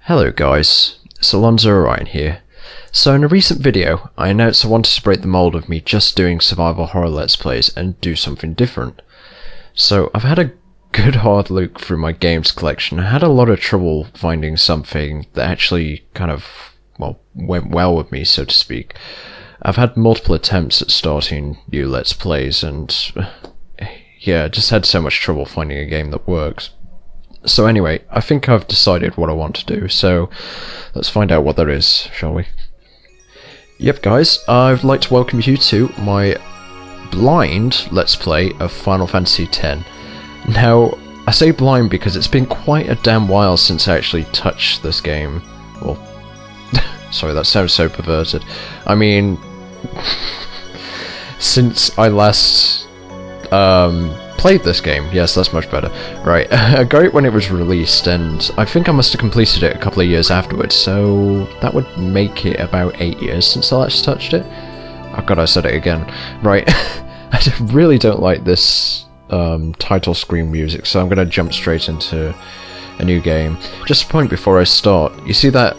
Hello guys, it's Alonzorion here. So in a recent video, I announced I wanted to break the mold of me just doing survival horror let's plays and do something different. So I've had a good hard look through my games collection. I had a lot of trouble finding something that actually kind of, went well with me, so to speak. I've had multiple attempts at starting new let's plays and yeah, just had so much trouble finding a game that works. So anyway, I think I've decided what I want to do, so let's find out what that is, shall we? Yep guys, I'd like to welcome you to my blind let's play of Final Fantasy X. Now, I say blind because it's been quite a damn while since I actually touched this game. Well, sorry, that sounds so perverted. I mean, since I last played this game. Yes, that's much better. Right, I got it when it was released, and I think I must have completed it a couple of years afterwards, so that would make it about 8 years since I last touched it. Oh god, I said it again. Right, I really don't like this title screen music, so I'm going to jump straight into a new game. Just a point before I start, you see that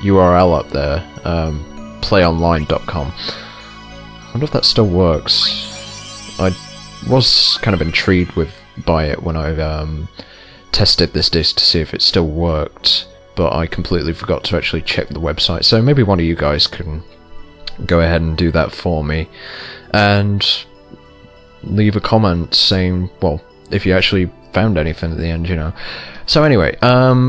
URL up there, playonline.com. I wonder if that still works. I was kind of intrigued by it when I tested this disc to see if it still worked, but I completely forgot to actually check the website, so maybe one of you guys can go ahead and do that for me and leave a comment saying, well, if you actually found anything at the end, you know. So anyway,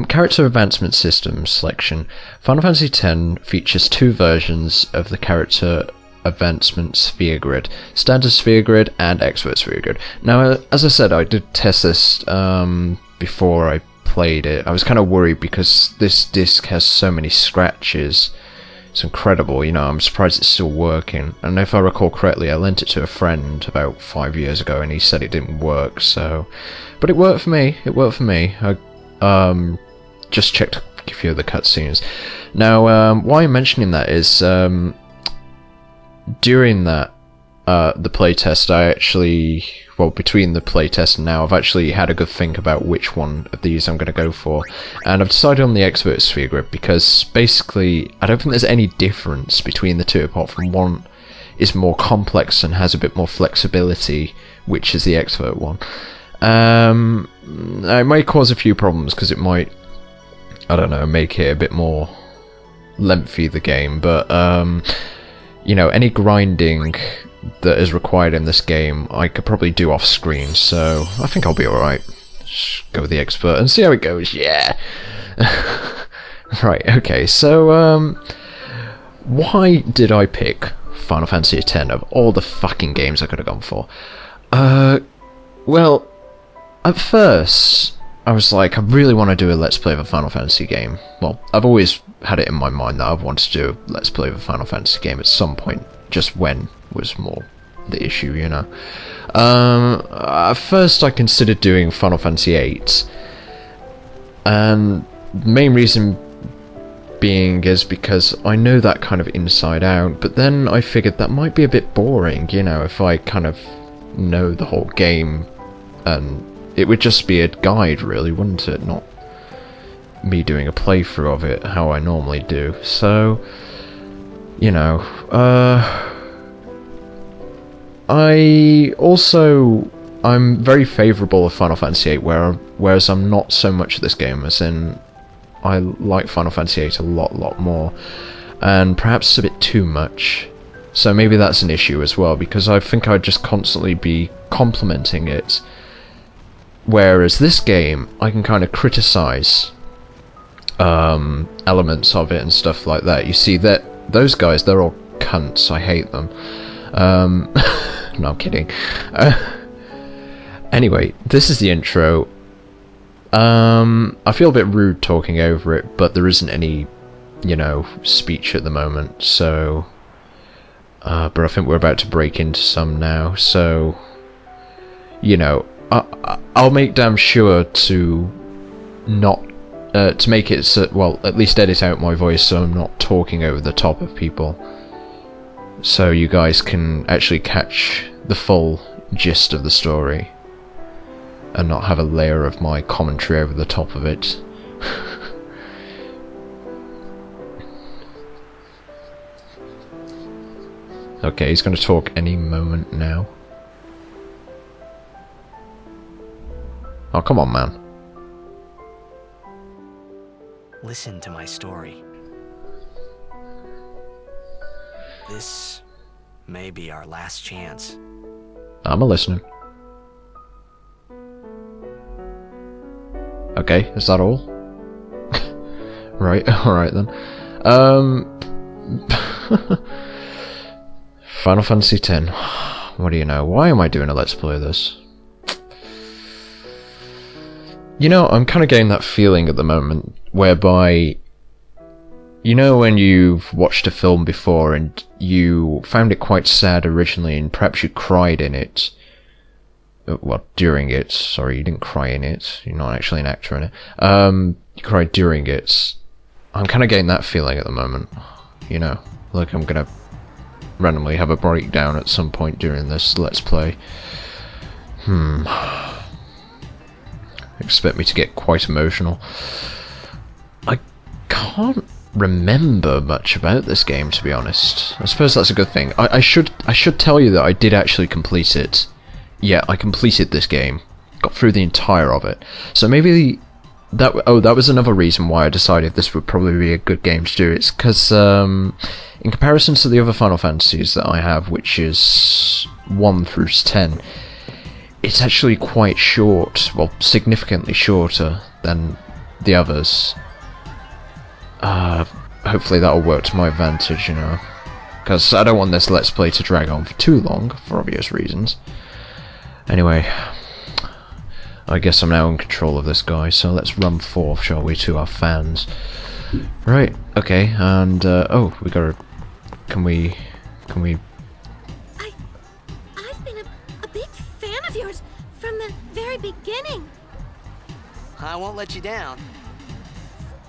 character advancement system selection. Final Fantasy X features two versions of the character advancement sphere grid, standard sphere grid and expert sphere grid. Now, as I said, I did test this before I played it. I was kind of worried because this disc has so many scratches. It's incredible, you know. I'm surprised it's still working, and if I recall correctly, I lent it to a friend about 5 years ago and he said it didn't work, so but it worked for me. I just checked a few of the cutscenes. Now, why I'm mentioning that is during that the playtest, I actually, between the playtest and now, I've actually had a good think about which one of these I'm going to go for, and I've decided on the expert sphere grid because basically I don't think there's any difference between the two apart from one is more complex and has a bit more flexibility, which is the expert one. It might cause a few problems because it might, I don't know, make it a bit more lengthy, the game, but you know, any grinding that is required in this game I could probably do off screen, so I think I'll be alright. Just go with the expert and see how it goes, yeah! Right, okay, so why did I pick Final Fantasy X of all the fucking games I could have gone for? Well, at first I was like, I really want to do a let's play of a Final Fantasy game. Well, I've always had it in my mind that I've wanted to do a let's play of a Final Fantasy game at some point, just when was more the issue, you know. At first I considered doing Final Fantasy VIII, and the main reason being is because I know that kind of inside out, but then I figured that might be a bit boring, you know, if I kind of know the whole game, and it would just be a guide really, wouldn't it? Not me doing a playthrough of it how I normally do. So, you know, I'm very favourable of Final Fantasy VIII, whereas I'm not so much of this game, as in I like Final Fantasy VIII a lot more, and perhaps a bit too much. So maybe that's an issue as well, because I think I'd just constantly be complimenting it. Whereas this game, I can kind of criticise elements of it and stuff like that. You see that those guys, they're all cunts. I hate them. No, I'm kidding. Anyway, this is the intro. I feel a bit rude talking over it, but there isn't any, you know, speech at the moment. So, but I think we're about to break into some now. So, you know, I'll make damn sure to not to make it so, well, at least edit out my voice so I'm not talking over the top of people, so you guys can actually catch the full gist of the story and not have a layer of my commentary over the top of it. Okay, he's going to talk any moment now. Oh, come on, man. Listen to my story. This may be our last chance. I'm a listening. Okay, is that all? Right, alright then. Final Fantasy X. What do you know? Why am I doing a Let's Play of this? You know, I'm kind of getting that feeling at the moment, whereby... You know when you've watched a film before and you found it quite sad originally and perhaps you cried in it? Well, during it. Sorry, you didn't cry in it. You're not actually an actor in it. You cried during it. I'm kind of getting that feeling at the moment. You know, like I'm gonna randomly have a breakdown at some point during this Let's Play. Expect me to get quite emotional. I can't remember much about this game, to be honest. I suppose that's a good thing. I should tell you that I did actually complete it. Yeah, I completed this game. Got through the entire of it. So maybe that was another reason why I decided this would probably be a good game to do. It's because in comparison to the other Final Fantasies that I have, which is 1 through 10, it's actually quite short. Well, significantly shorter than the others. Hopefully that'll work to my advantage, you know, because I don't want this Let's Play to drag on for too long, for obvious reasons. Anyway, I guess I'm now in control of this guy, so let's run forth, shall we, to our fans. Right, okay, and, oh, we gotta... Can we... I've been a big fan of yours from the very beginning. I won't let you down.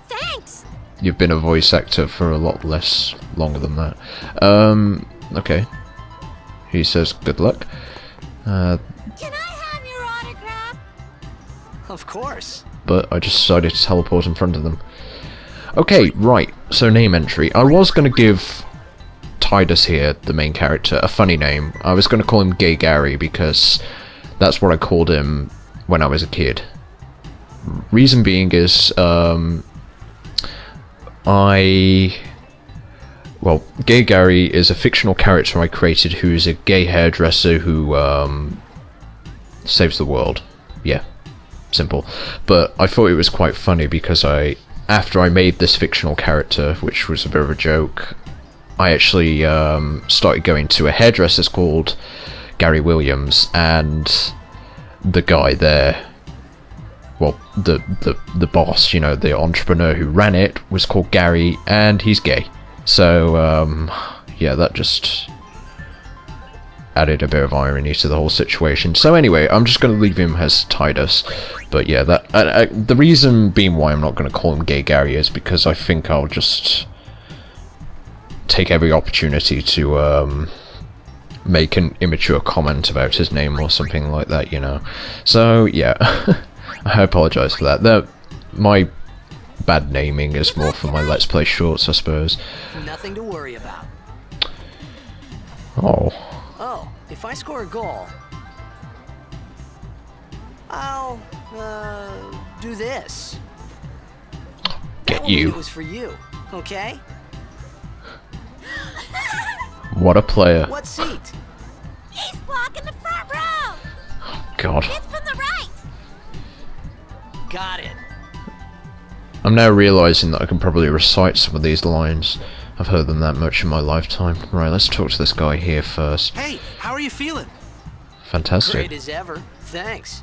Thanks! You've been a voice actor for a lot less longer than that. Okay. He says good luck. Can I have your autograph? Of course. But I just decided to teleport in front of them. Okay, right. So name entry. I was going to give Tidus here, the main character, a funny name. I was going to call him Gay Gary because that's what I called him when I was a kid. Reason being is, well, Gay Gary is a fictional character I created who is a gay hairdresser who saves the world. Yeah, simple. But I thought it was quite funny because after I made this fictional character, which was a bit of a joke, I actually started going to a hairdresser called Gary Williams, and the guy there, well, the boss, you know, the entrepreneur who ran it, was called Gary, and he's gay. So, yeah, that just added a bit of irony to the whole situation. So anyway, I'm just going to leave him as Tidus. But yeah, that the reason being why I'm not going to call him Gay Gary is because I think I'll just take every opportunity to make an immature comment about his name or something like that, you know. So, yeah. I apologise for that. My bad naming is more for my Let's Play shorts, I suppose. Nothing to worry about. Oh. Oh, if I score a goal, I'll, do this. Get you. It was for you, okay? What a player. What seat? He's blocking the front row! God. It's from the right! Got it. I'm now realising that I can probably recite some of these lines. I've heard them that much in my lifetime. Right, let's talk to this guy here first. Hey, how are you feeling? Fantastic. Great as ever. Thanks.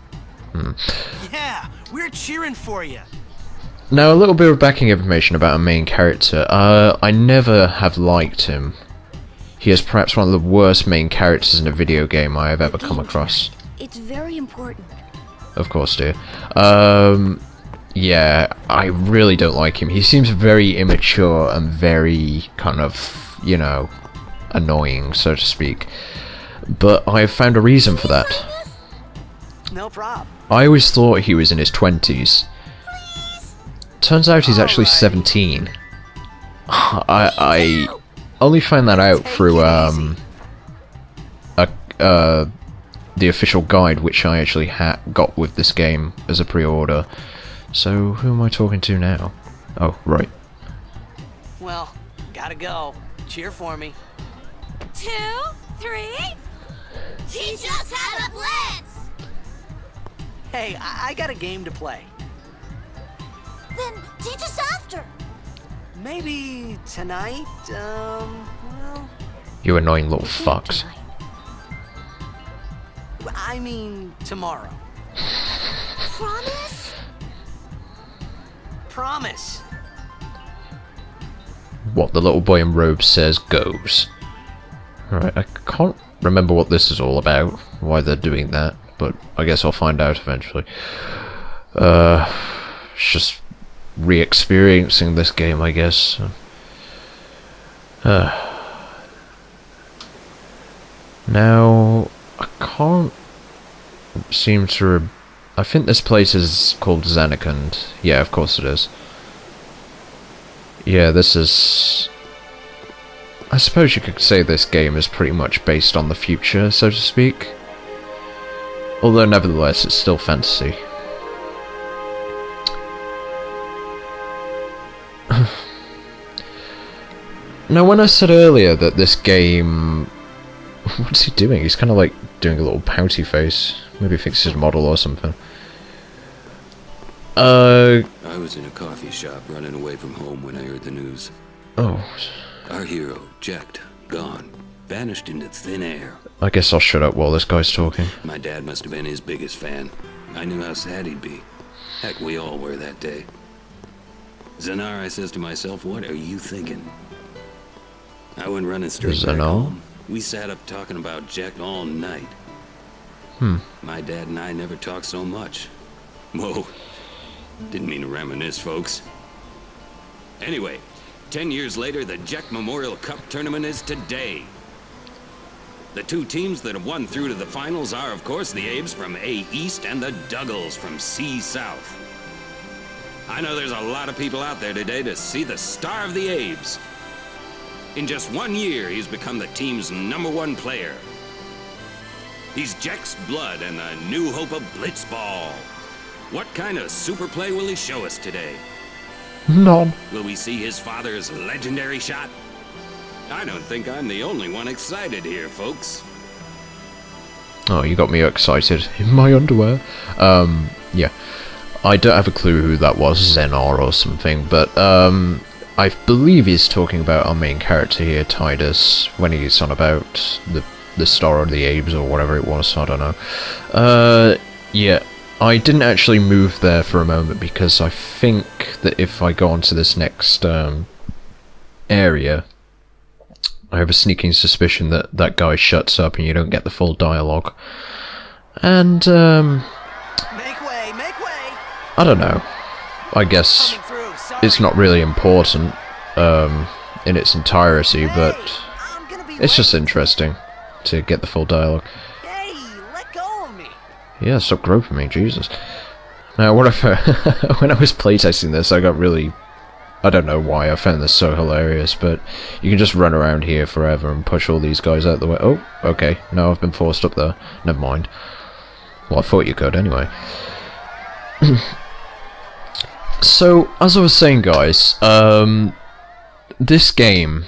Yeah, we're cheering for you. Now, a little bit of backing information about our main character. I never have liked him. He is perhaps one of the worst main characters in a video game I have ever come across. It's very important. Of course, dear. Yeah, I really don't like him. He seems very immature and very kind of, you know, annoying, so to speak. But I have found a reason for that. No problem. I always thought he was in his 20s. Turns out he's actually 17. I only found that out through the official guide, which I actually got with this game as a pre-order. So who am I talking to now? Oh, right. Well, gotta go. Cheer for me. 2, 3. Teach us how to blitz. Hey, I got a game to play. Then teach us after. Maybe tonight, well... You annoying little fucks. I mean, tomorrow. Promise? Promise. What the little boy in robes says goes. Alright, I can't remember what this is all about, why they're doing that, but I guess I'll find out eventually. It's just re-experiencing this game, I guess. Now, I can't seem to... I think this place is called Zanarkand. Yeah, of course it is. Yeah, this is... I suppose you could say this game is pretty much based on the future, so to speak. Although, nevertheless, it's still fantasy. Now, when I said earlier that this game... What's he doing? He's kind of like doing a little pouty face. Maybe he thinks he's a model or something. I was in a coffee shop running away from home when I heard the news. Oh. Our hero, Jacked, gone, vanished into thin air. I guess I'll shut up while this guy's talking. My dad must have been his biggest fan. I knew how sad he'd be. Heck, we all were that day. Zanar, I says to myself, what are you thinking? I went running straight back home. We sat up talking about Jack all night. My dad and I never talked so much. Whoa. Didn't mean to reminisce, folks. Anyway, 10 years later, the Jack Memorial Cup tournament is today. The two teams that have won through to the finals are, of course, the Abes from A East and the Duggles from C South. I know there's a lot of people out there today to see the star of the Abes. In just 1 year, he's become the team's #1 player. He's Jack's blood and the new hope of Blitzball. What kind of super play will he show us today? None. Will we see his father's legendary shot? I don't think I'm the only one excited here, folks. Oh, you got me excited. In my underwear. Yeah. I don't have a clue who that was, Zenar or something, but, I believe he's talking about our main character here, Tidus, when he's on about the Star of the Abes or whatever it was, I don't know. Yeah, I didn't actually move there for a moment because I think that if I go on to this next area, I have a sneaking suspicion that that guy shuts up and you don't get the full dialogue. And, Make way, make way! I don't know. I guess Coming through, sorry. it's not really important in its entirety, but I'm gonna be it's just late. interesting to get the full dialogue. Hey, let go of me. Yeah, stop groping me, Jesus. Now, what if when I was playtesting this, I got really... I don't know why, I found this so hilarious, but you can just run around here forever and push all these guys out the way. Oh, okay, now I've been forced up there. Never mind. Well, I thought you could, anyway. So, as I was saying, guys, this game,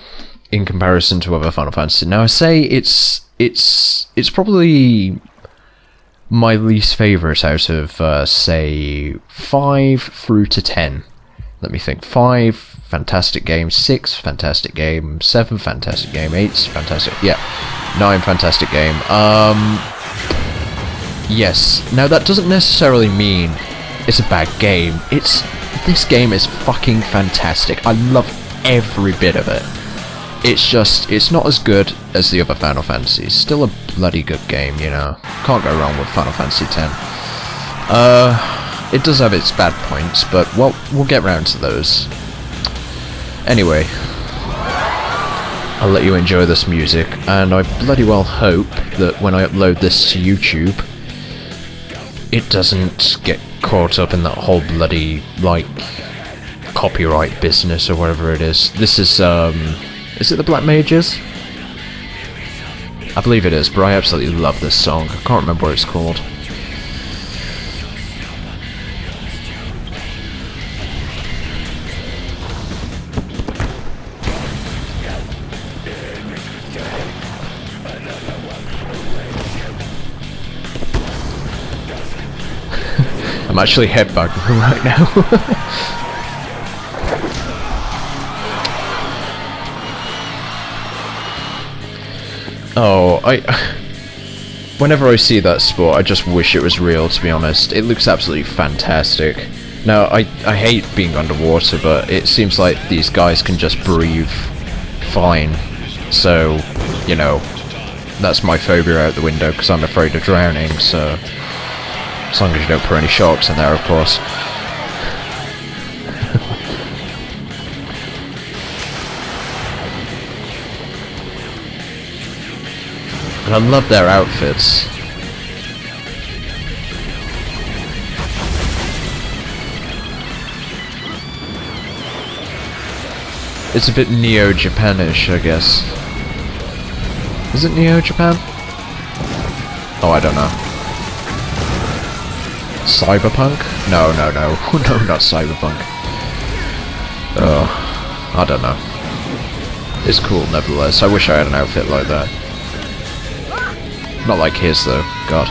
in comparison to other Final Fantasy, now I say it's probably my least favourite out of, say, 5 through to 10. Let me think. 5, fantastic game. 6, fantastic game. 7, fantastic game. 8, fantastic. Yeah. 9, fantastic game. Yes. Now, that doesn't necessarily mean it's a bad game. This game is fucking fantastic. I love every bit of it. It's just, it's not as good as the other Final Fantasies. Still a bloody good game, you know. Can't go wrong with Final Fantasy X. It does have its bad points, but, well, we'll get round to those. Anyway, I'll let you enjoy this music, and I bloody well hope that when I upload this to YouTube, it doesn't get caught up in that whole bloody, like, copyright business or whatever it is. This is it the Black Mages? I believe it is, but I absolutely love this song. I can't remember what it's called. I'm actually headbanging right now. Oh, whenever I see that sport, I just wish it was real, to be honest. It looks absolutely fantastic. Now, I hate being underwater, but it seems like these guys can just breathe fine. So, you know, that's my phobia out the window, because I'm afraid of drowning, so... As long as you don't put any sharks in there, of course. And I love their outfits. It's a bit Neo-Japanish, I guess. Is it Neo-Japan? Oh, I don't know. Cyberpunk? No, no, no. No, not Cyberpunk. Oh, I don't know. It's cool, nevertheless. I wish I had an outfit like that. Not like his, though. God.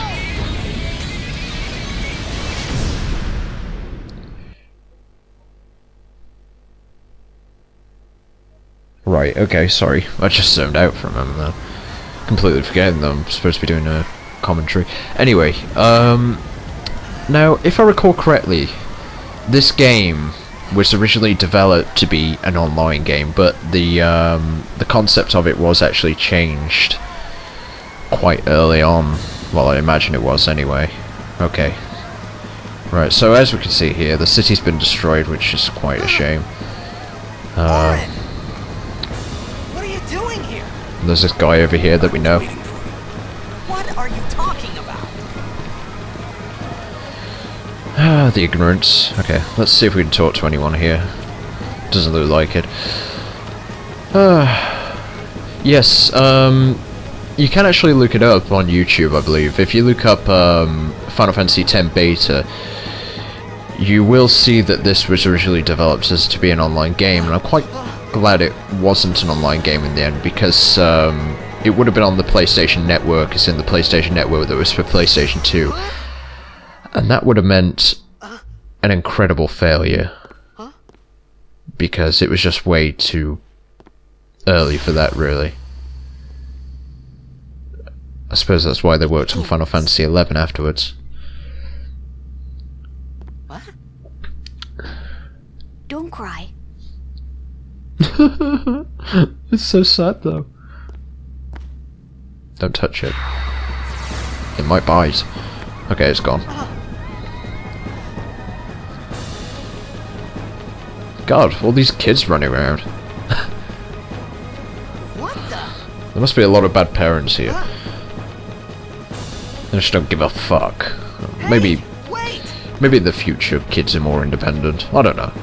Right, okay, sorry. I just zoned out from him, though. Completely forgetting that I'm supposed to be doing a commentary. Anyway, now, if I recall correctly, this game was originally developed to be an online game, but the concept of it was actually changed quite early on. Well, I imagine it was anyway. Okay. Right, so as we can see here, the city's been destroyed, which is quite a shame. Warren! What are you doing here? There's this guy over here that we know. What are you talking about? Ah, the ignorance. Okay, let's see if we can talk to anyone here. Doesn't look like it. Yes, you can actually look it up on YouTube, I believe. If you look up Final Fantasy X Beta, you will see that this was originally developed as to be an online game, and I'm quite glad it wasn't an online game in the end, because it would have been on the PlayStation Network, as in the PlayStation Network that was for PlayStation 2. And that would have meant an incredible failure. Because it was just way too early for that, really. I suppose that's why they worked on Final Fantasy XI afterwards. What? Don't cry. It's so sad, though. Don't touch it. It might bite. Okay, it's gone. God, all these kids running around. What the? There must be a lot of bad parents here. They just don't give a fuck. Maybe, Wait! maybe in the future kids are more independent. I don't know.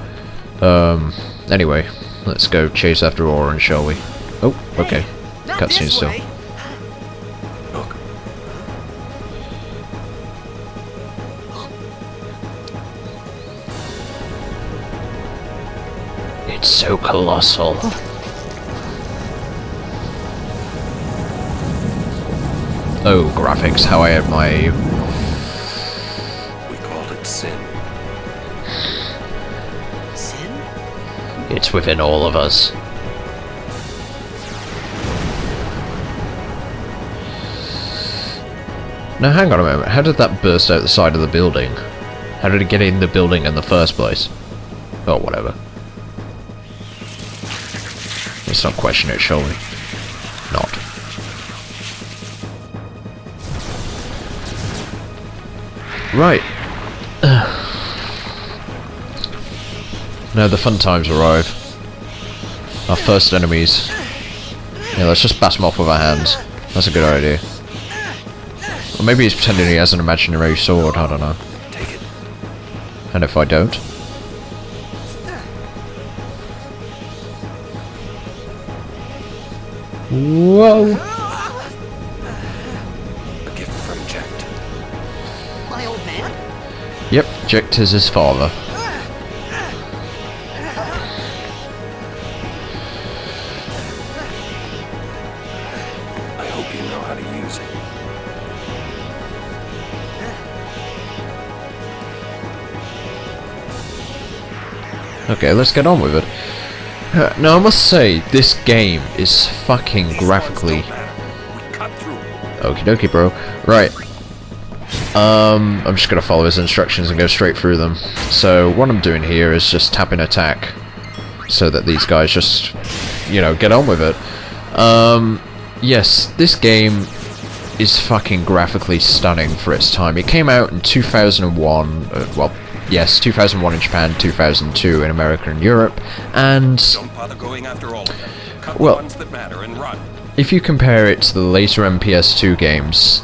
Anyway, let's go chase after Orange, shall we? Oh, okay. Not Cutscene this still. way. Look, It's so colossal. Oh, graphics, how I admire you. we called it sin. Sin? It's within all of us. Now hang on a moment, how did that burst out the side of the building? How did it get in the building in the first place? Oh, whatever. Let's not question it, shall we? Not. Right. Now the fun times arrive. Our first enemies. Yeah, let's just bash them off with our hands. That's a good idea. Or maybe he's pretending he has an imaginary sword, I don't know. Take it. And if I don't? Whoa! Yep, Jict is his father. I hope you know how to use it. Okay, let's get on with it. Now I must say, this game is fucking graphically... Okie dokie, bro. Right. I'm just gonna follow his instructions and go straight through them. So, what I'm doing here is just tapping attack, so that these guys just, you know, get on with it. Yes, this game is fucking graphically stunning for its time. It came out in 2001, well, yes, 2001 in Japan, 2002 in America and Europe, and... Don't bother going after all of them. Cut Well, the ones that matter and run. if you compare it to the later MPS2 games,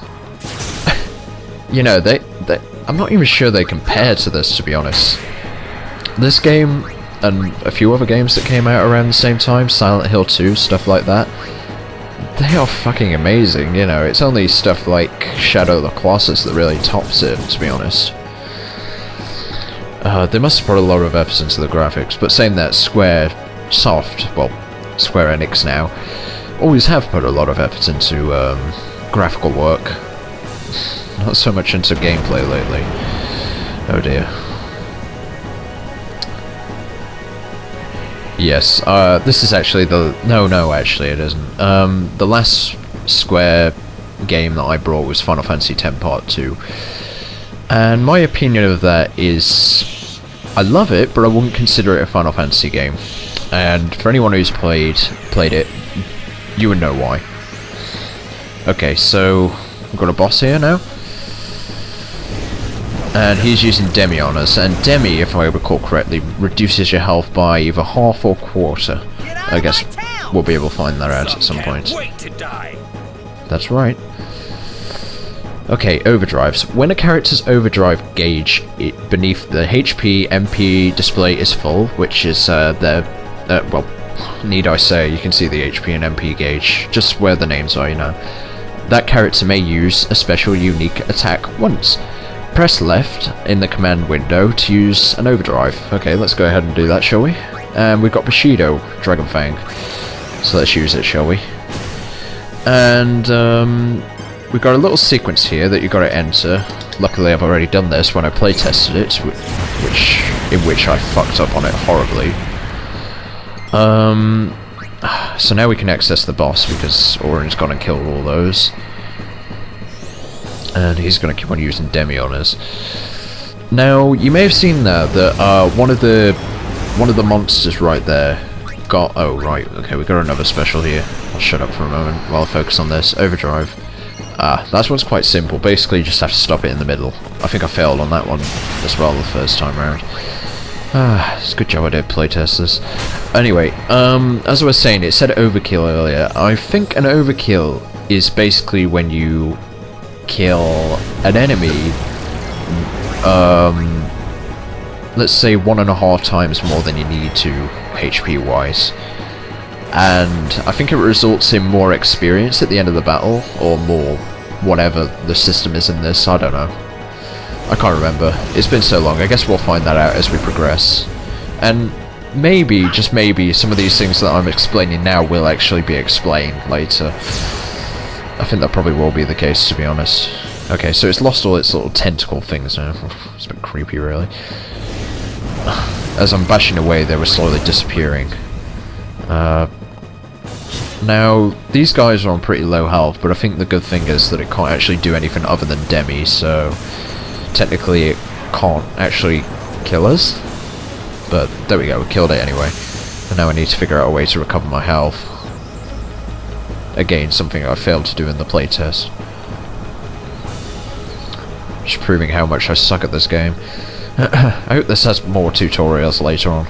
you know, I'm not even sure they compare to this, to be honest. This game, and a few other games that came out around the same time, Silent Hill 2, stuff like that, they are fucking amazing, you know. It's only stuff like Shadow of the Colossus that really tops it, to be honest. They must have put a lot of effort into the graphics, but saying that, Square Enix now, always have put a lot of effort into graphical work. Not so much into gameplay lately. Oh dear. Yes, this is actually the... No, actually it isn't. The last Square game that I brought was Final Fantasy X Part 2. And my opinion of that is... I love it, but I wouldn't consider it a Final Fantasy game. And for anyone who's played it, you would know why. Okay, so... we've got a boss here now. And he's using Demi on us, and Demi, if I recall correctly, reduces your health by either half or quarter. I guess we'll be able to find that out at some point. Wait to die. That's right. Okay, overdrives. When a character's overdrive gauge beneath the HP MP display is full, which is well, need I say, you can see the HP and MP gauge, just where the names are, you know. That character may use a special unique attack once. Press left in the command window to use an overdrive. Okay, let's go ahead and do that, shall we? And we've got Bushido, Dragon Fang. So let's use it, shall we? And we've got a little sequence here that you've got to enter. Luckily I've already done this when I playtested it, in which I fucked up on it horribly. So now we can access the boss because Auron's gone and killed all those. And he's going to keep on using Demi on us. Now, you may have seen there that one of the monsters right there got... Oh, right, okay, we got another special here. I'll shut up for a moment while I focus on this. Overdrive. That one's quite simple. Basically, you just have to stop it in the middle. I think I failed on that one as well the first time around. It's a good job I did playtest this. Anyway, as I was saying, it said overkill earlier. I think an overkill is basically when you kill an enemy, let's say 1.5 times more than you need to, HP wise. And I think it results in more experience at the end of the battle, or more, whatever the system is in this, I don't know. I can't remember. It's been so long. I guess we'll find that out as we progress. And maybe, just maybe, some of these things that I'm explaining now will actually be explained later. I think that probably will be the case, to be honest. Okay, so it's lost all its little tentacle things now. It's a bit creepy, really. As I'm bashing away, they were slowly disappearing. Now, these guys are on pretty low health, but I think the good thing is that it can't actually do anything other than Demi, so... technically it can't actually kill us. But there we go, we killed it anyway. And now I need to figure out a way to recover my health. Again, something I failed to do in the playtest. Just proving how much I suck at this game. I hope this has more tutorials later on.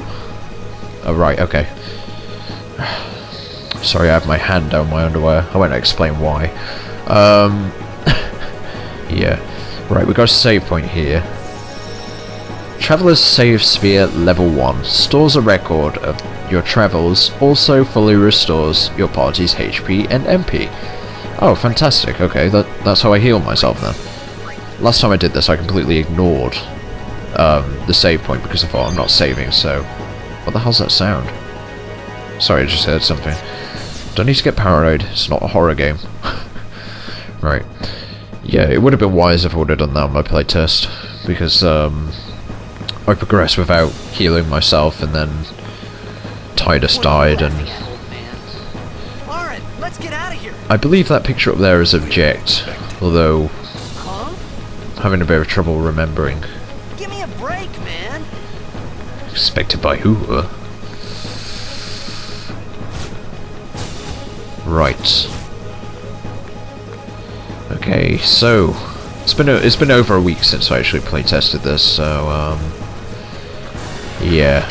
Oh right, okay. Sorry, I have my hand down my underwear. I won't explain why. Yeah. Right, we've got a save point here. Traveler's Save Sphere Level 1 stores a record of your travels, also fully restores your party's HP and MP. Oh, fantastic. Okay, that's how I heal myself then. Last time I did this, I completely ignored the save point because I thought I'm not saving, so... What the hell's that sound? Sorry, I just heard something. Don't need to get paranoid, it's not a horror game. Right. Yeah, it would have been wise if I would have done that on my playtest, because I progressed without healing myself, and then Tidus died, and... Lauren, let's get out of here. I believe that picture up there is Object, although Huh? I'm having a bit of trouble remembering. Give me a break, man. Expected by who? Right. Okay, so it's been over a week since I actually playtested this, so yeah,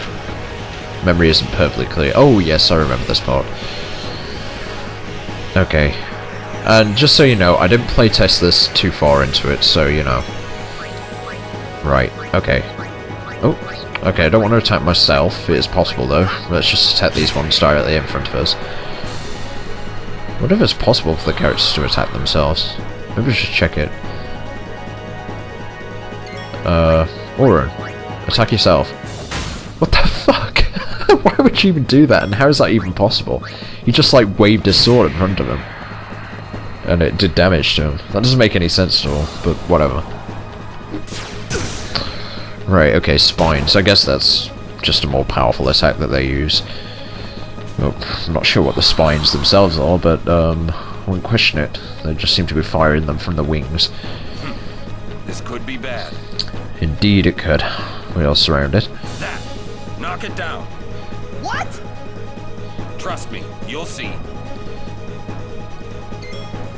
memory isn't perfectly clear. Oh yes, I remember this part. Okay, and just so you know, I didn't playtest this too far into it, so you know. Right. Okay. Oh. Okay. I don't want to attack myself. It is possible though. Let's just attack these ones directly in front of us. I wonder if it's possible for the characters to attack themselves. Maybe we should check it. Auron, attack yourself. What the fuck? Why would you even do that, and how is that even possible? He just like waved his sword in front of him. And it did damage to him. That doesn't make any sense at all, but whatever. Right, okay, spines. I guess that's just a more powerful attack that they use. Well, I'm not sure what the spines themselves are, but I wouldn't question it. They just seem to be firing them from the wings. This could be bad. Indeed it could. We are surrounded. That. Knock it down. What? Trust me, you'll see.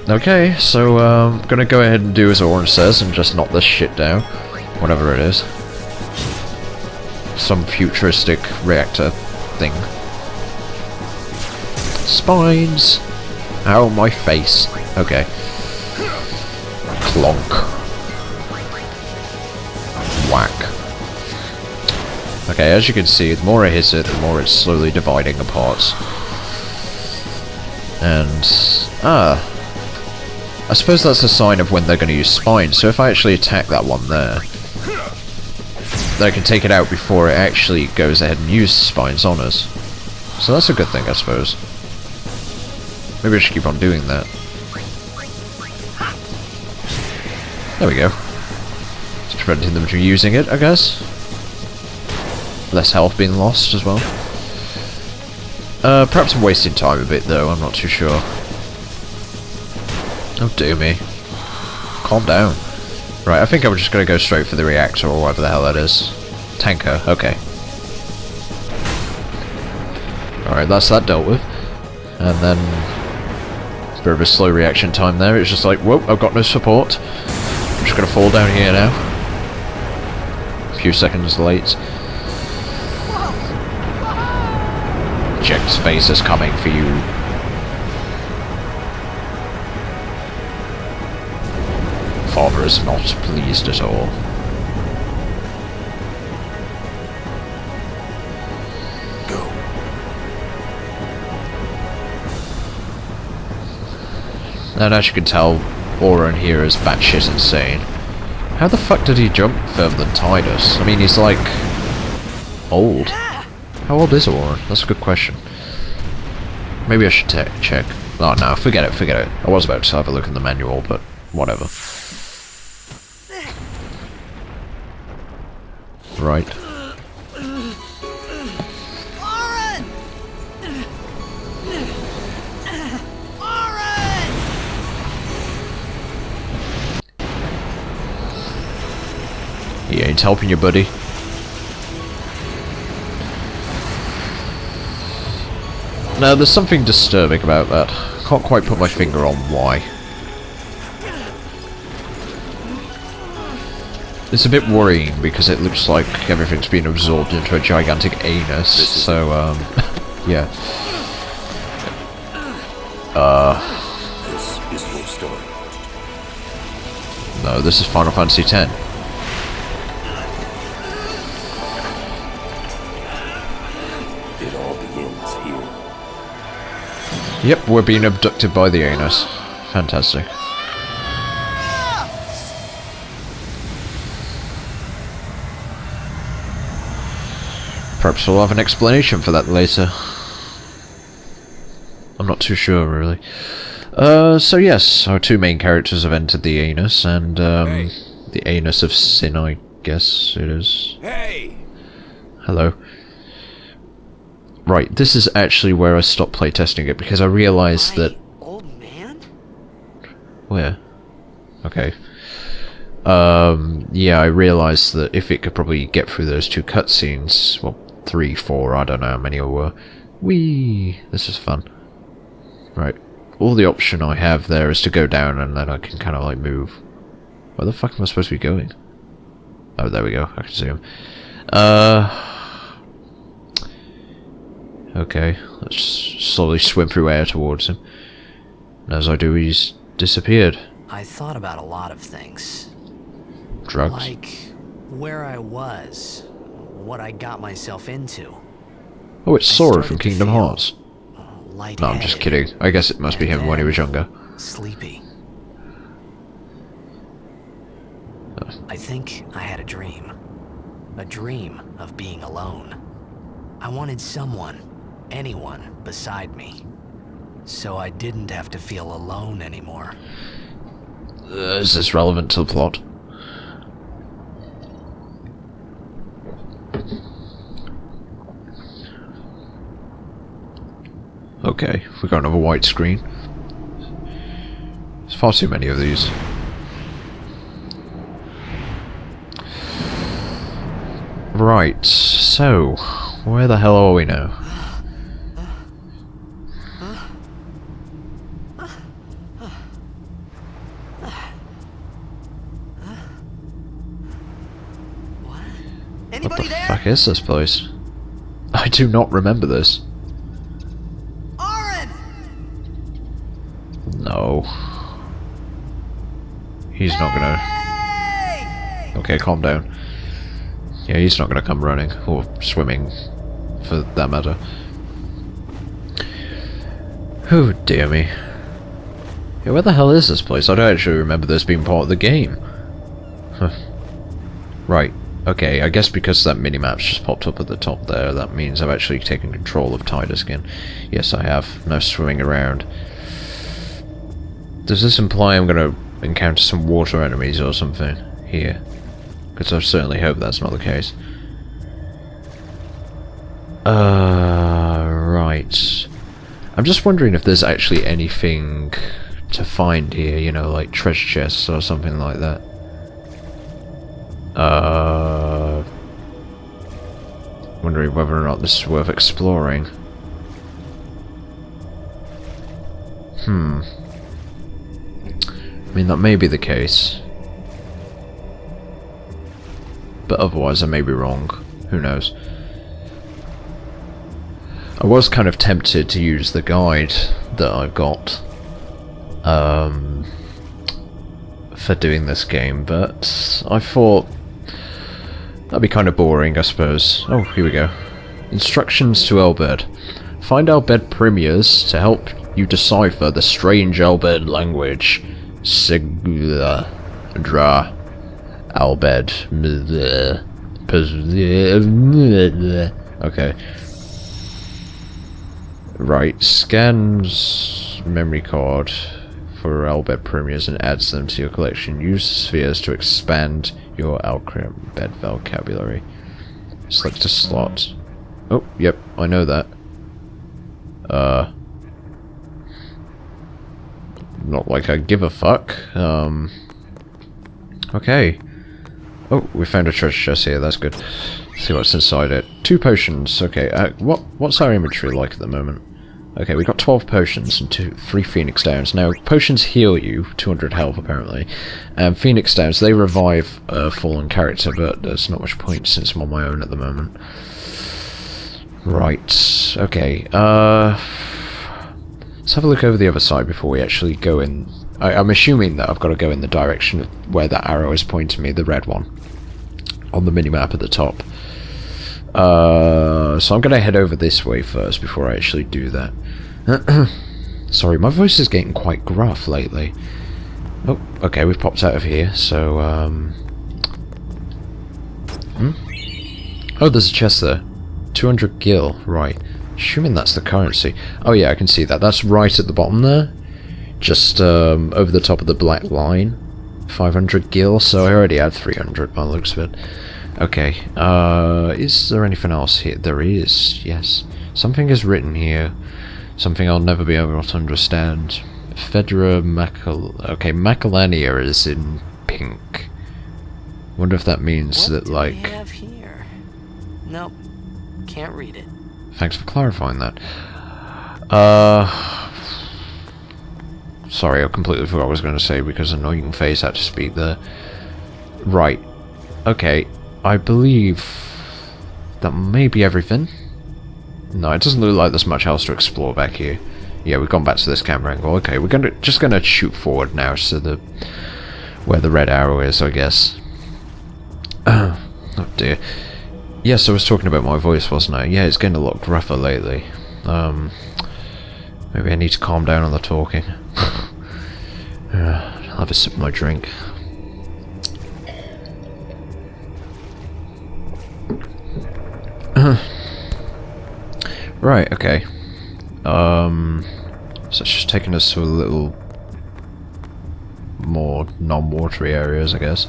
Okay, so I'm gonna go ahead and do as Auron says and just knock this shit down. Whatever it is. Some futuristic reactor thing. Spines! Ow, my face. Okay. Clonk. Whack. Okay, as you can see, the more I hit it, the more it's slowly dividing apart. And... I suppose that's a sign of when they're going to use spines, so if I actually attack that one there, then I can take it out before it actually goes ahead and uses spines on us. So that's a good thing, I suppose. Maybe I should keep on doing that. There we go. It's preventing them from using it, I guess. Less health being lost as well. Perhaps I'm wasting time a bit though, I'm not too sure. Oh dear me. Calm down. Right, I think I'm just gonna go straight for the reactor or whatever the hell that is. Tanker, okay. Alright, that's that dealt with. And then... a bit of a slow reaction time there, it's just like, whoa, I've got no support. I'm just gonna fall down here now. A few seconds late. Jack's face is coming for you. Father is not pleased at all. Go. And as you can tell, Auron here is batshit insane. How the fuck did he jump further than Tidus? I mean, he's like... old. How old is Auron? That's a good question. Maybe I should check. Oh no, forget it, forget it. I was about to have a look in the manual, but whatever. Right. Lauren! Lauren! He ain't helping you, buddy. Now, there's something disturbing about that. Can't quite put my finger on why. It's a bit worrying because it looks like everything's been absorbed into a gigantic anus, so, yeah. This is your story. No, this is Final Fantasy X. It all begins here. Yep, we're being abducted by the anus. Fantastic. Perhaps we'll have an explanation for that later. I'm not too sure, really. So yes, our two main characters have entered the anus, and, the anus of sin, I guess it is. Hey! Hello. Right, this is actually where I stopped playtesting it, because I realised that... Old man? Where? Okay. Yeah, I realised that if it could probably get through those two cutscenes, well, 3, 4, I don't know how many there were. Whee! This is fun. Right. All the option I have there is to go down, and then I can kind of like move. Where the fuck am I supposed to be going? Oh, there we go. I can see him. Okay, let's slowly swim through air towards him. And as I do, he's disappeared. I thought about a lot of things. Drugs? Like where I was, what I got myself into. Oh, it's I Sora started from to Kingdom feel Hearts. lightheaded. No, I'm just kidding. I guess it must be him when he was younger. Sleepy. I think I had a dream. A dream of being alone. I wanted someone, anyone, beside me. So I didn't have to feel alone anymore. Is this relevant to the plot? Okay, we got another white screen. There's far too many of these. Right, so where the hell are we now? What? What Anybody the there? fuck is this place? I do not remember this. Oren! No. He's not gonna... Hey! Okay, calm down. Yeah, he's not gonna come running, or swimming, for that matter. Oh dear me. Yeah, where the hell is this place? I don't actually remember this being part of the game. Huh. Right, okay, I guess because that minimap's just popped up at the top there, that means I've actually taken control of Titus again. Yes, I have. No swimming around. Does this imply I'm gonna encounter some water enemies or something here? Because I certainly hope that's not the case. Right. I'm just wondering if there's actually anything to find here, you know, like treasure chests or something like that. Wondering whether or not this is worth exploring. I mean, that may be the case. But otherwise I may be wrong. Who knows? I was kind of tempted to use the guide that I've got for doing this game, but I thought that'd be kind of boring, I suppose. Oh, here we go. Instructions to Elbed. Find Elbed Premiers to help you decipher the strange Elbed language. Sigdra. Albed. Okay. Right. Scans memory card for Albed Premiers and adds them to your collection. Use spheres to expand your Albed vocabulary. Select a slot. Oh, yep, I know that. Not like I give a fuck. Okay. Oh, we found a treasure chest here, that's good. Let's see what's inside it. 2 potions, okay. What's our inventory like at the moment? Okay, we got 12 potions and 3 Phoenix Downs. Now, potions heal you, 200 health apparently. And Phoenix Downs, they revive a fallen character, but there's not much point since I'm on my own at the moment. Right, okay. Let's have a look over the other side before we actually go in. I'm assuming that I've got to go in the direction of where that arrow is pointing me, the red one, on the minimap at the top. So I'm going to head over this way first before I actually do that. Sorry, my voice is getting quite gruff lately. Oh, okay, we've popped out of here, so, Oh, there's a chest there. 200 gil, right. Assuming that's the currency. Oh yeah, I can see that. That's right at the bottom there. Just over the top of the black line. 500 gil, so I already had 300 by the looks of it. Okay, is there anything else here? There is, yes. Something is written here. Something I'll never be able to understand. Fedra Okay, Macalania is in pink. Wonder if that means What that, do like... we have here? Nope, can't read it. Thanks for clarifying that. Sorry, I completely forgot what I was going to say because Annoying Face had to speak there. Right. Okay, I believe that may be everything. No, it doesn't look like there's much else to explore back here. Yeah, we've gone back to this camera angle. Okay, we're just gonna shoot forward now to where the red arrow is, I guess. Oh dear. Yes, I was talking about my voice, wasn't I? Yeah, it's getting a lot gruffer lately. Maybe I need to calm down on the talking. I'll have a sip of my drink. Right, okay. So it's just taking us to a little more non-watery areas, I guess.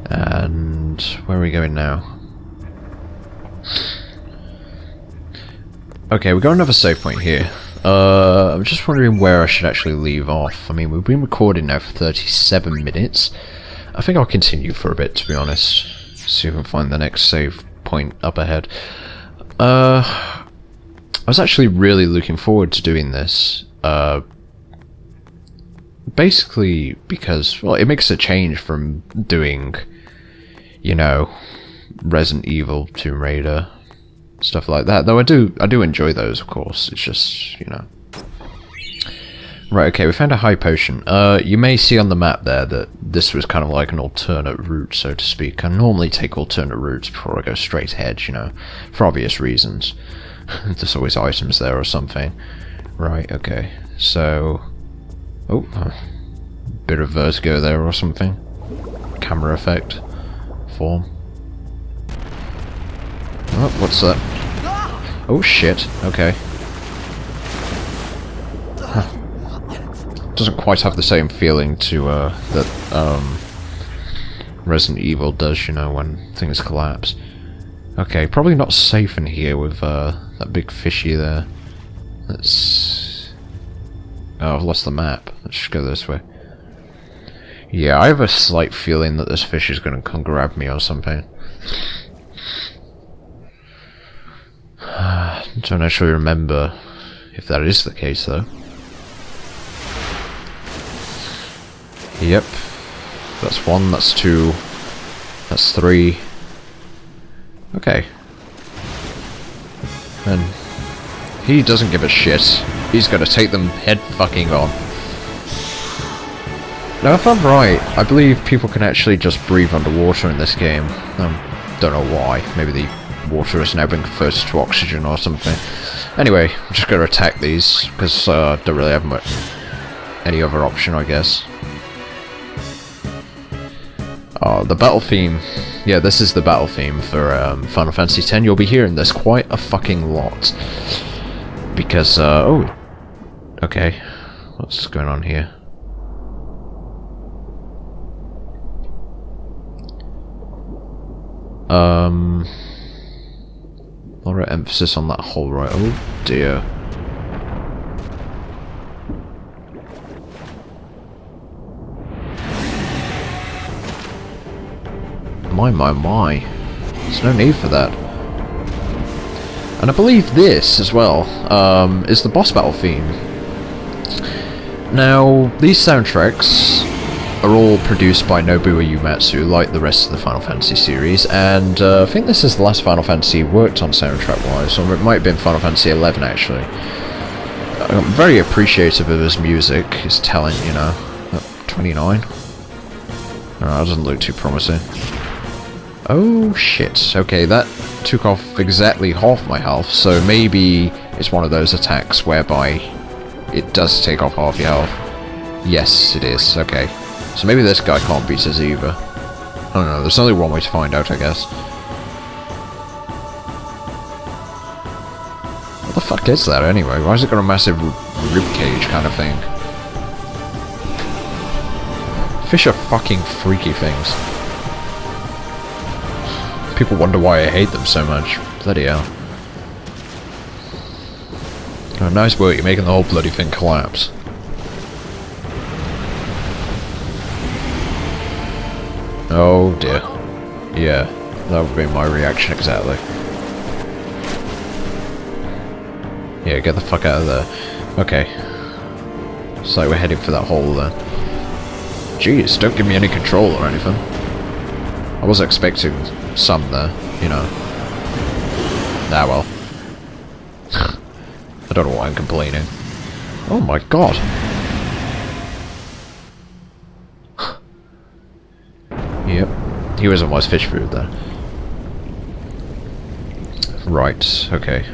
And where are we going now? Okay, we got another save point here. I'm just wondering where I should actually leave off. I mean, we've been recording now for 37 minutes. I think I'll continue for a bit, to be honest. See if I can find the next save point up ahead. I was actually really looking forward to doing this. Basically because, well, it makes a change from doing, you know, Resident Evil, Tomb Raider, stuff like that. Though I do enjoy those, of course. It's just, you know. Right, okay, we found a high potion. You may see on the map there that this was kind of like an alternate route, so to speak. I normally take alternate routes before I go straight ahead, you know, for obvious reasons. There's always items there or something. Right, okay. So... Oh, a bit of vertigo there or something. Camera effect. Form. Oh, what's that? Oh shit, okay. Huh. Doesn't quite have the same feeling to, that, Resident Evil does, you know, when things collapse. Okay, probably not safe in here with, that big fishy there. Let's... Oh, I've lost the map. Let's just go this way. Yeah, I have a slight feeling that this fish is gonna come grab me or something. Don't actually remember if that is the case, though. Yep. That's one, that's two, that's three. Okay. And he doesn't give a shit. He's gonna take them head fucking on. Now, if I'm right, I believe people can actually just breathe underwater in this game. Don't know why. Maybe the water has now been converted to oxygen or something. Anyway, I'm just gonna attack these, because I don't really have much any other option, I guess. Oh, the battle theme. Yeah, this is the battle theme for Final Fantasy X. You'll be hearing this quite a fucking lot. Because, oh. Okay. What's going on here? A lot of emphasis on that hole right. Oh dear. My. There's no need for that. And I believe this, as well, is the boss battle theme. Now, these soundtracks are all produced by Nobuo Uematsu, like the rest of the Final Fantasy series, and I think this is the last Final Fantasy worked on soundtrack-wise, or it might have been Final Fantasy XI, actually. I'm very appreciative of his music, his talent, you know. 29? No, that doesn't look too promising. Oh shit, okay, that took off exactly half my health, so maybe it's one of those attacks whereby it does take off half your health. Yes, it is, okay. So maybe this guy can't beat us either. I don't know, there's only one way to find out, I guess. the fuck is that anyway? Why has it got a massive rib cage kind of thing? Fish are fucking freaky things. People wonder why I hate them so much. Bloody hell. Oh, nice work, you're making the whole bloody thing collapse. Oh dear. Yeah, that would be my reaction exactly. Yeah, get the fuck out of there. Okay. So we're heading for that hole then. Jeez, don't give me any control or anything. I was expecting some there, you know. Ah well. I don't know why I'm complaining. Oh my god. Yep. He was almost fish food there. Right, okay.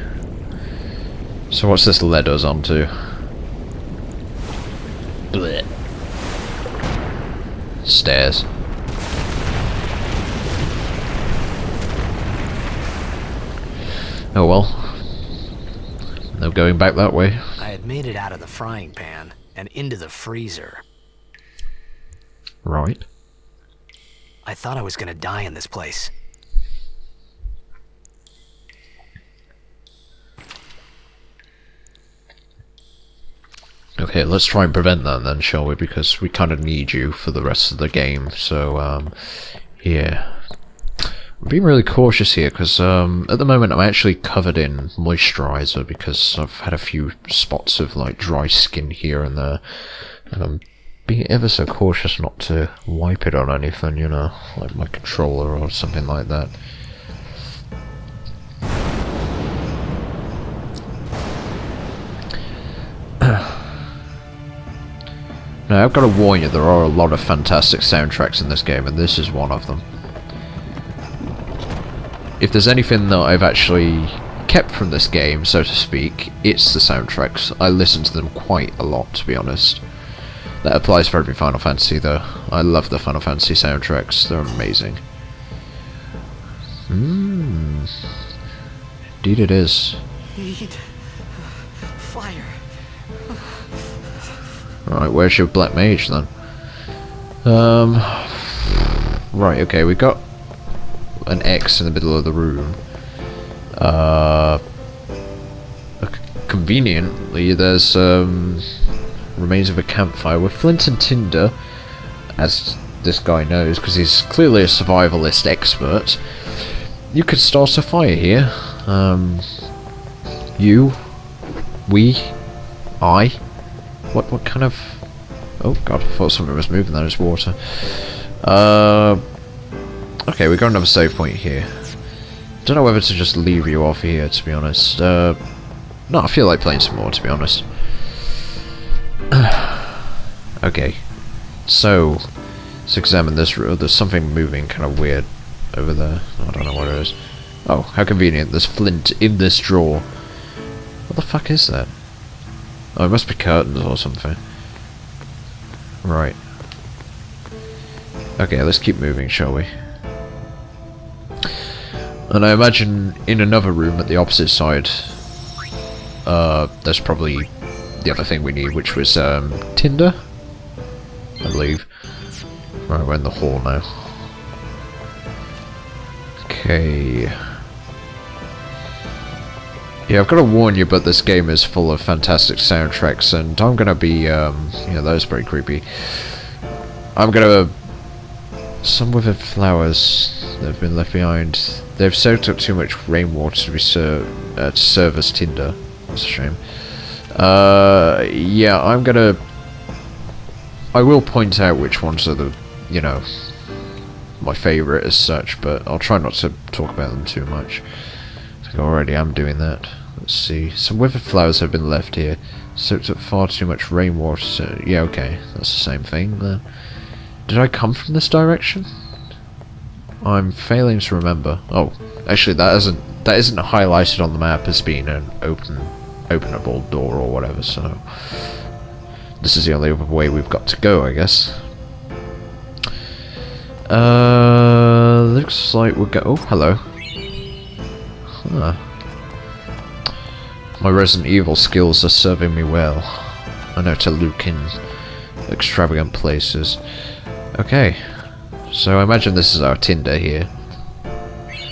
So what's this led us onto? Blech. Stairs. Oh well. No going back that way. I had made it out of the frying pan and into the freezer. Right. I thought I was gonna die in this place. Okay, let's try and prevent that then, shall we? Because we kind of need you for the rest of the game, so, yeah. I'm being really cautious here, because, at the moment I'm actually covered in moisturizer, because I've had a few spots of, like, dry skin here and there, and I'm being ever so cautious not to wipe it on anything, you know, like my controller or something like that. Now, I've got to warn you, there are a lot of fantastic soundtracks in this game, and this is one of them. If there's anything that I've actually kept from this game, so to speak, it's the soundtracks. I listen to them quite a lot, to be honest. That applies for every Final Fantasy, though. I love the Final Fantasy soundtracks, they're amazing. Indeed it is. Need fire. Alright, where's your Black Mage then? Right, okay, we got an X in the middle of the room. Conveniently, there's remains of a campfire with flint and tinder, as this guy knows, because he's clearly a survivalist expert. You could start a fire here. You, we, I. What kind of... Oh god, I thought something was moving there, there's water. Okay, we got another save point here. Don't know whether to just leave you off here, to be honest. No, I feel like playing some more, to be honest. Okay, so let's examine this room. There's something moving kind of weird over there. I don't know what it is. Oh, how convenient, there's flint in this drawer. What the fuck is that? Oh, it must be curtains or something. Right. Okay, let's keep moving, shall we? And I imagine in another room at the opposite side, there's probably the other thing we need, which was tinder, I believe. Right, we're in the hall now. Okay. Yeah, I've got to warn you, but this game is full of fantastic soundtracks, and I'm gonna be, yeah, that was pretty creepy. I'm gonna... Some withered flowers that have been left behind. They've soaked up too much rainwater to be to serve as tinder. That's a shame. Yeah, I'm gonna... I will point out which ones are the, you know, my favourite as such, but I'll try not to talk about them too much. I think I already am doing that. Let's see. Some withered flowers have been left here. Soaked up far too much rainwater. So, yeah, okay. That's the same thing then. Did I come from this direction? I'm failing to remember. Oh, actually that isn't highlighted on the map as being an openable door or whatever, so this is the only way we've got to go, I guess. Looks like we'll go... Oh, hello. Huh. My Resident Evil skills are serving me well. I know to look in extravagant places. Okay, so I imagine this is our Tinder here.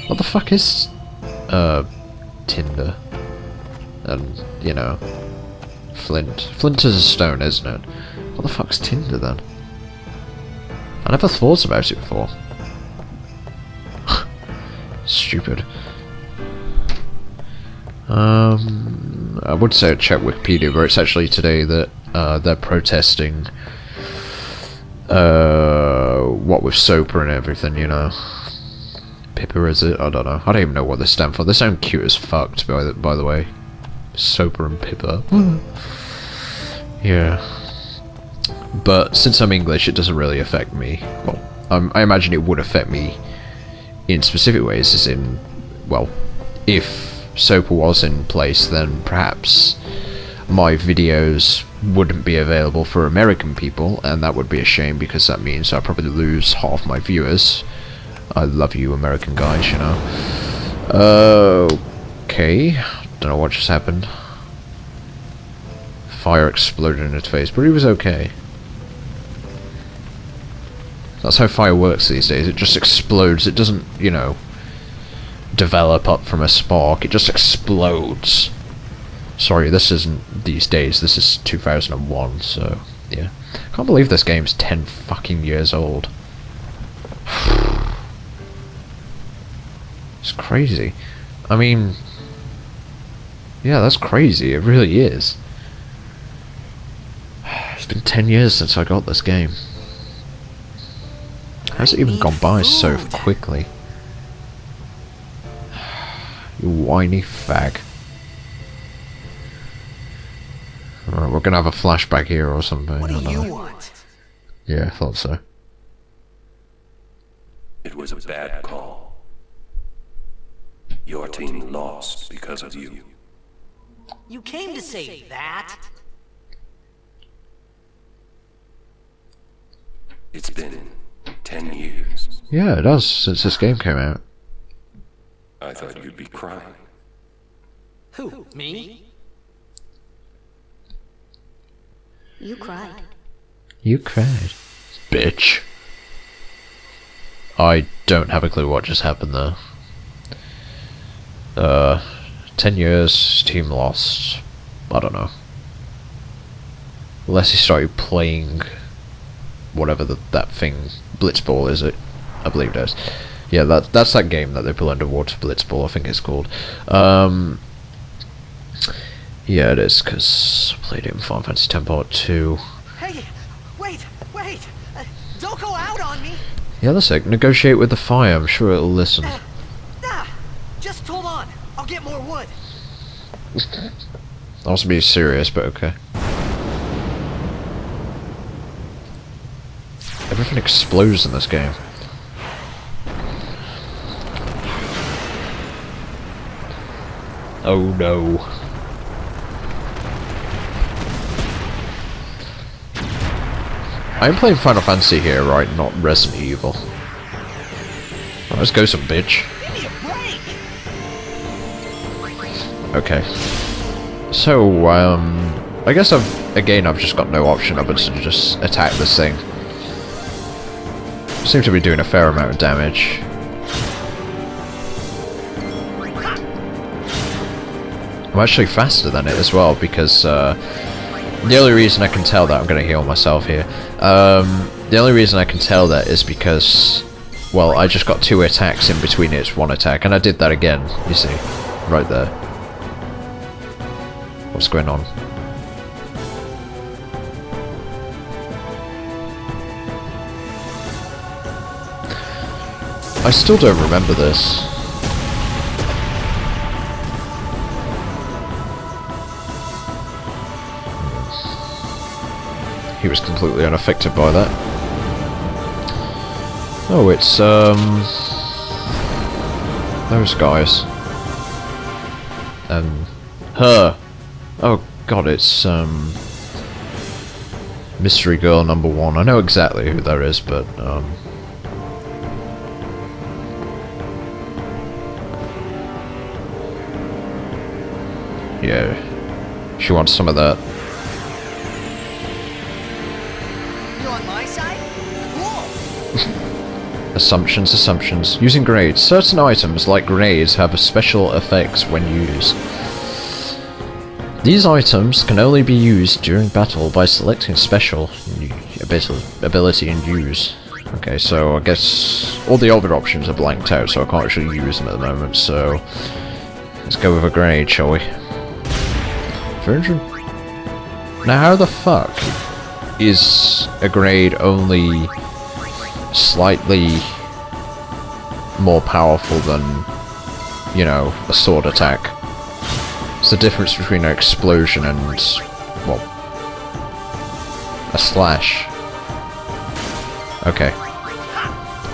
What the fuck is Tinder? And, you know, Flint. Flint is a stone, isn't it? What the fuck's Tinder then? I never thought about it before. Stupid. I would say check Wikipedia, but it's actually today that they're protesting what with SOPA and everything, you know. Pippa, is it? I don't know. I don't even know what they stand for. They sound cute as fuck, by the way. SOPA and Pippa. Yeah. But since I'm English, it doesn't really affect me. Well, I imagine it would affect me in specific ways, as in, well, if SOPA was in place, then perhaps my videos wouldn't be available for American people, and that would be a shame, because that means I'll probably lose half my viewers. I love you, American guys, you know. Okay. Don't know what just happened. Fire exploded in his face, but he was okay. That's how fire works these days. It just explodes. It doesn't, you know, develop up from a spark. It just explodes. Sorry, this isn't these days. This is 2001, so, yeah. Can't believe this game's 10 fucking years old. It's crazy. I mean, yeah, that's crazy. It really is. It's been 10 years since I got this game. How's it even gone by so quickly? You whiny fag. Alright, we're gonna have a flashback here or something. What do you want? Yeah, I thought so. It was a bad call. Your team lost because of you. You came to say that? It's been 10 years. Yeah, it has, since this game came out. I thought you'd be crying. Who, me? You cried. You cried. Bitch. I don't have a clue what just happened there. 10 years, team lost. I don't know. Unless he started playing whatever that thing, Blitzball, is it? I believe it is. Yeah, that's that game that they put underwater, Blitzball, I think it's called. Yeah, it is, because I played it in Final Fantasy X Part 2. Hey, wait! Don't go out on me! Yeah, that's it. Negotiate with the fire, I'm sure it'll listen. Just hold on. I'll get more wood. I was being serious, but okay. Everything explodes in this game. Oh no. I'm playing Final Fantasy here, right? Not Resident Evil. Oh, let's go some bitch. Give me a break! Okay. So, I guess I've just got no option other than to just attack this thing. Seem to be doing a fair amount of damage. I'm actually faster than it as well, because the only reason I can tell that, I'm going to heal myself here, the only reason I can tell that is because, well, I just got 2 attacks in between its 1 attack, and I did that again, you see, right there. What's going on? I still don't remember this. He was completely unaffected by that. Oh, it's, those guys. And her. Oh god, it's, Mystery Girl #1. I know exactly who that is, but, Yeah. She wants some of that. You on my side? Cool. Assumptions. Using grenades. Certain items, like grenades, have a special effects when used. These items can only be used during battle by selecting special ability and use. Okay, so I guess all the other options are blanked out, so I can't actually use them at the moment, so let's go with a grenade, shall we? Virgin? Now how the fuck is a grenade only slightly more powerful than, you know, a sword attack? It's the difference between an explosion and, well, a slash. Okay.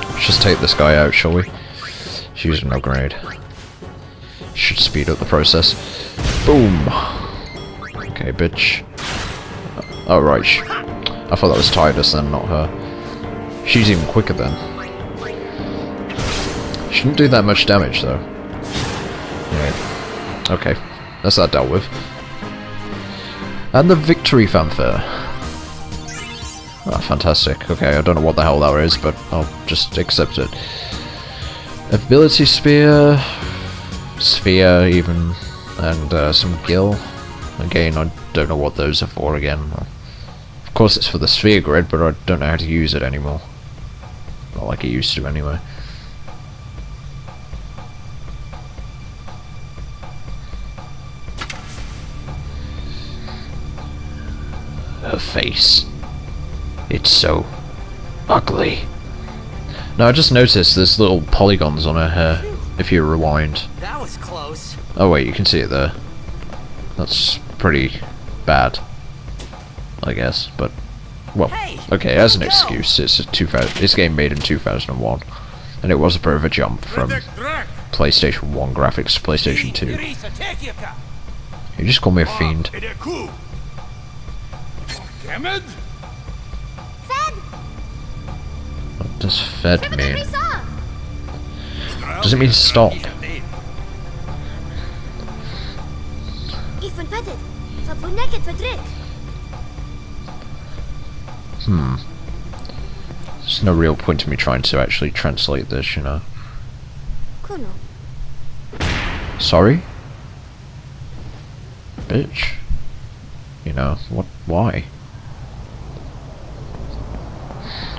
Let's just take this guy out, shall we? She's using no grenade. Should speed up the process. Boom! Okay, bitch. Oh, right. I thought that was Titus then, not her. She's even quicker then. She didn't do that much damage, though. Yeah. Okay. That's that dealt with. And the victory fanfare. Ah, fantastic. Okay, I don't know what the hell that is, but I'll just accept it. Ability sphere, even, and some gil. Again, I don't know what those are for again. Of course it's for the sphere grid, but I don't know how to use it anymore. Not like it used to anyway. Her face. It's so ugly. Now I just noticed there's little polygons on her hair, if you rewind. That was close. Oh wait, you can see it there. That's pretty bad, I guess, but, well, okay, as an excuse, it's this game made in 2001, and it was a bit of a jump from PlayStation 1 graphics to PlayStation 2. You just call me a fiend. What does fed mean? Does it mean stop? There's no real point to me trying to actually translate this, you know. Sorry? Bitch. You know, what? Why?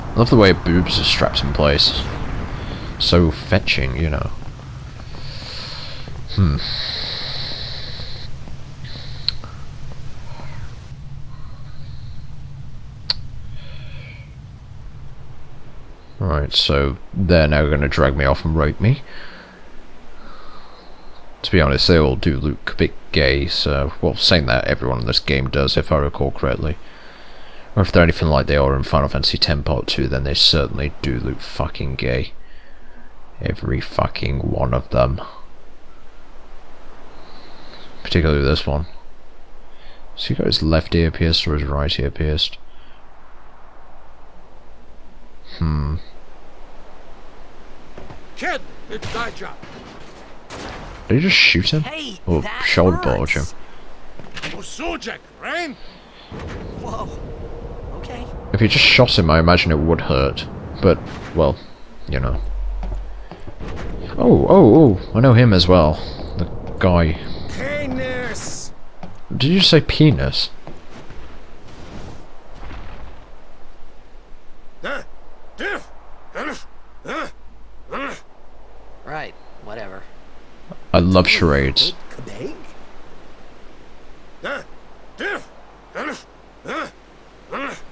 I love the way her boobs are strapped in place. So fetching, you know. Right, so they're now going to drag me off and rape me. To be honest, they all do look a bit gay, so, well, saying that, everyone in this game does, if I recall correctly. Or if they're anything like they are in Final Fantasy X Part 2, then they certainly do look fucking gay. Every fucking one of them. Particularly this one. So he got his left ear pierced or his right ear pierced? Kid, it's thy job. Did he just shoot him? Hey, Or that shoulder hurts. barge him? Usujek, right? Whoa. Okay. If he just shot him, I imagine it would hurt. But, well, you know. Oh, I know him as well. The guy. Penis. Did you say penis? Right. Whatever. I love charades.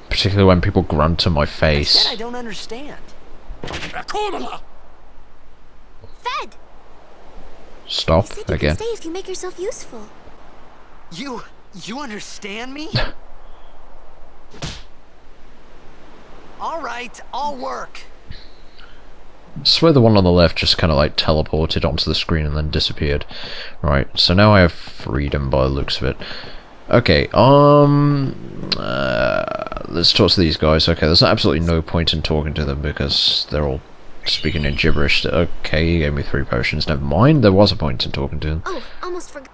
Particularly when people grunt to my I face. said I don't understand. Akomala. Fed! Stop You said you again. can stay if you make yourself useful. You understand me? All right, I'll work. I swear the one on the left just kind of like teleported onto the screen and then disappeared. Right, so now I have freedom by the looks of it. Okay, let's talk to these guys. Okay, there's absolutely no point in talking to them because they're all speaking in gibberish. Okay, he gave me 3 potions. Never mind, there was a point in talking to them. Oh, almost forgot.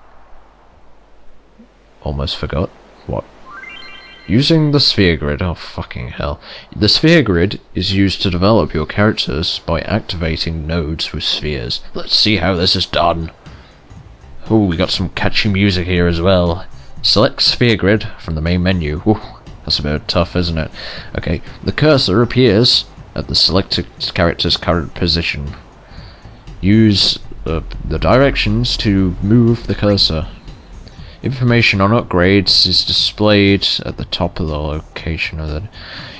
almost forgot. What? Using the sphere grid. Oh, fucking hell. The sphere grid is used to develop your characters by activating nodes with spheres. Let's see how this is done. Oh, we got some catchy music here as well. Select sphere grid from the main menu. Ooh, that's a bit tough, isn't it? Okay, the cursor appears at the selected character's current position. Use the directions to move the cursor. Information on upgrades is displayed at the top of the location of the...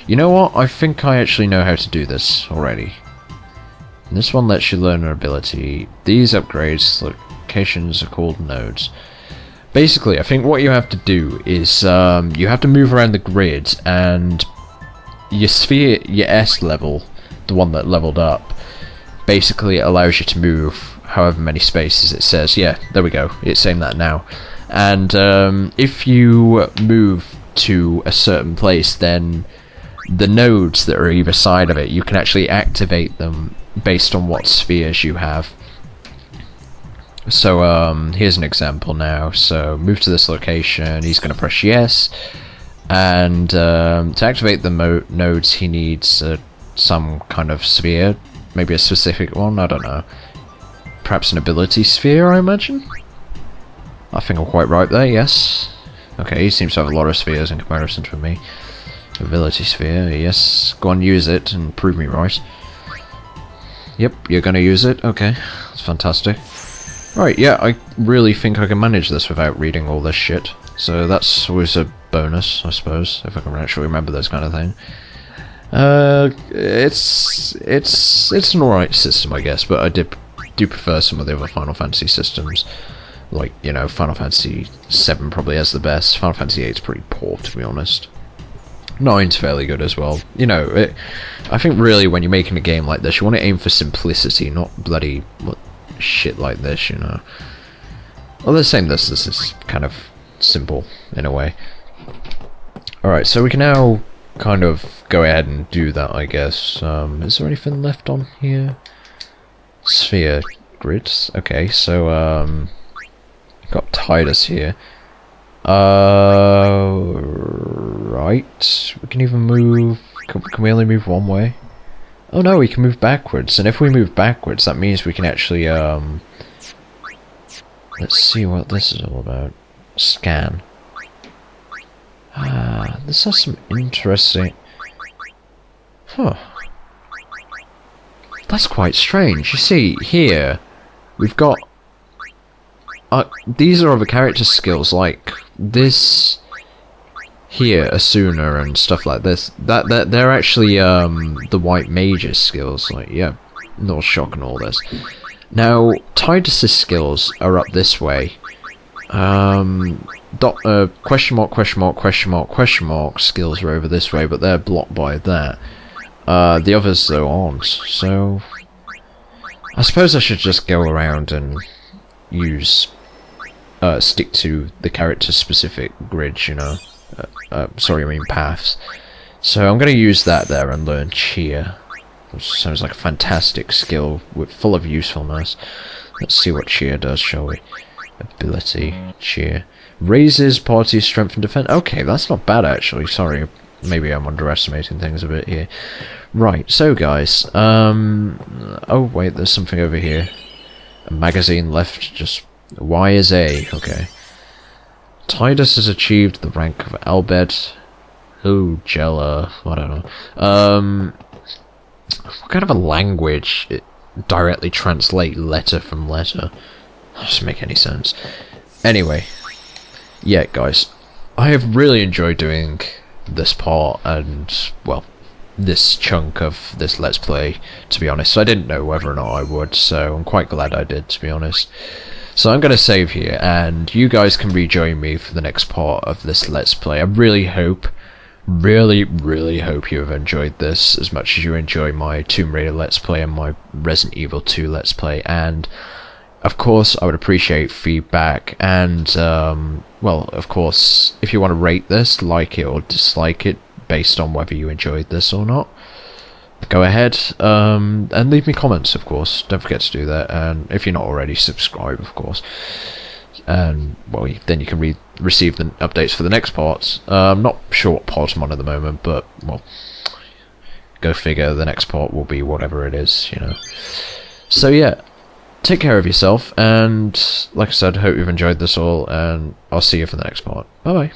You know what? I think I actually know how to do this already. And this one lets you learn an ability. These upgrades locations are called nodes. Basically, I think what you have to do is you have to move around the grid, and your sphere, your S level, the one that leveled up, basically allows you to move however many spaces it says. Yeah, there we go. It's saying that now. And if you move to a certain place, then the nodes that are either side of it, you can actually activate them based on what spheres you have. So here's an example now. So move to this location, he's going to press yes, and to activate the nodes he needs some kind of sphere, maybe a specific one, I don't know. Perhaps an ability sphere, I imagine? I think I'm quite right there, yes. Okay, he seems to have a lot of spheres in comparison to me. Ability sphere, yes. Go on, use it and prove me right. Yep, you're gonna use it, okay. That's fantastic. Right, yeah, I really think I can manage this without reading all this shit. So that's always a bonus, I suppose, if I can actually remember this kind of thing. It's an alright system, I guess, but I do prefer some of the other Final Fantasy systems. Like, you know, Final Fantasy 7 probably has the best. Final Fantasy 8 is pretty poor, to be honest. 9's fairly good as well. You know, I think really when you're making a game like this, you want to aim for simplicity, not bloody shit like this, you know. Well, they're saying this is kind of simple in a way. Alright, so we can now kind of go ahead and do that, I guess. Is there anything left on here? Sphere grids. Okay, so got Titus here. Right. We can even move. Can we only move one way? Oh no, we can move backwards. And if we move backwards, that means we can actually let's see what this is all about. Scan. This has some interesting... Huh. That's quite strange. You see, here, we've got... these are other character skills, like this here, Asuna and stuff like this. They're actually the white mage's skills, like, yeah, no shock and all this. Now, Titus's skills are up this way. Question mark, question mark, question mark, question mark skills are over this way, but they're blocked by that. The others, though, aren't. So, I suppose I should just go around and use, stick to the character-specific grids, you know. Sorry, I mean paths. So I'm going to use that there and learn Cheer. Which sounds like a fantastic skill, full of usefulness. Let's see what Cheer does, shall we? Ability, Cheer. Raises party strength and defense. Okay, that's not bad actually. Sorry, maybe I'm underestimating things a bit here. Right, so guys, oh wait, there's something over here. A magazine left, just Y is A, okay. Titus has achieved the rank of Albed. Oh, Jella, I don't know. What kind of a language it directly translate letter from letter? That doesn't make any sense. Anyway, yeah, guys, I have really enjoyed doing this part and, well, this chunk of this Let's Play, to be honest. I didn't know whether or not I would, so I'm quite glad I did, to be honest. So I'm going to save here, and you guys can rejoin me for the next part of this Let's Play. I really hope, really hope you have enjoyed this as much as you enjoy my Tomb Raider Let's Play and my Resident Evil 2 Let's Play, and of course I would appreciate feedback, and well, of course, if you want to rate this, like it or dislike it based on whether you enjoyed this or not, go ahead and leave me comments, of course. Don't forget to do that, and if you're not already, subscribe, of course. And well, then you can read receive the updates for the next part. I'm not sure what part I'm on at the moment, but, well, go figure, the next part will be whatever it is, you know. So yeah, take care of yourself, and like I said, hope you've enjoyed this all, and I'll see you for the next part. Bye bye.